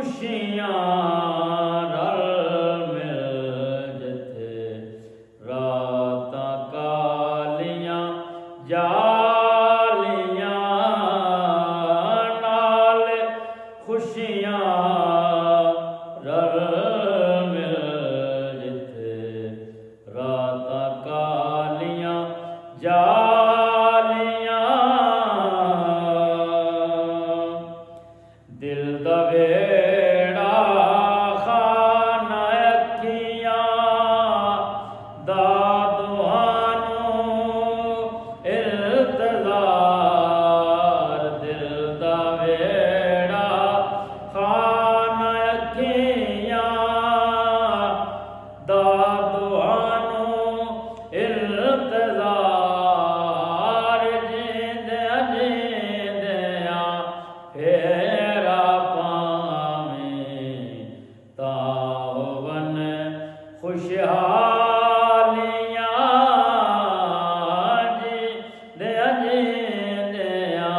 ਖੁਸ਼ੀਆਂ ਰਲ ਮਿਲ ਜਿੱਥੇ ਰਾਤਾਂ ਕਾਲੀਆਂ ਜਾਲੀਆਂ ਨਾਲ ਖੁਸ਼ੀਆਂ ਰਲ ਮਿਲ ਜਿੱਥੇ ਰਾਤਾਂ ਕਾਲੀਆਂ ਜਾਲੀਆਂ ਦਿਲ ਦਾ ਵੇੜਾ ਖਾਨਾ ਅੱਖੀਆਂ ਦਾ ਤੁਹਾਨੂੰ ਇਲਤਜ਼ਾਰ ਦਿਲ ਦਾ ਵੇੜਾ ਖਾਨਾ ਅੱਖੀਆਂ ਦਾ ਤੁਹਾਨੂੰ ਇਲਤਜ਼ਾਰ ਜੀਂਦਿਆਂ ਜੀਂਦਿਆਂ ਫੇਰਾ ਪਾਵੇਂ ਤਾਂ ਹੋਵਨ ਖੁਸ਼ਹਾਲੀਆਂ ਜੀਂਦਿਆਂ ਜੀਂਦਿਆਂ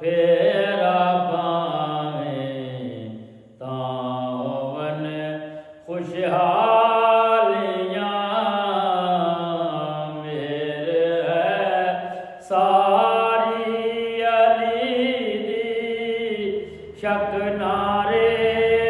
ਫੇਰਾ ਪਾਵੇਂ ਤਾਂ ਹੋਵਨ ਖੁਸ਼ਹਾਲੀਆਂ ਮੇਰੇ ਹੈ ਸਾਰੀ ਅਲੀ ਦੀ ਸ਼ਕ ਨਾਰੇ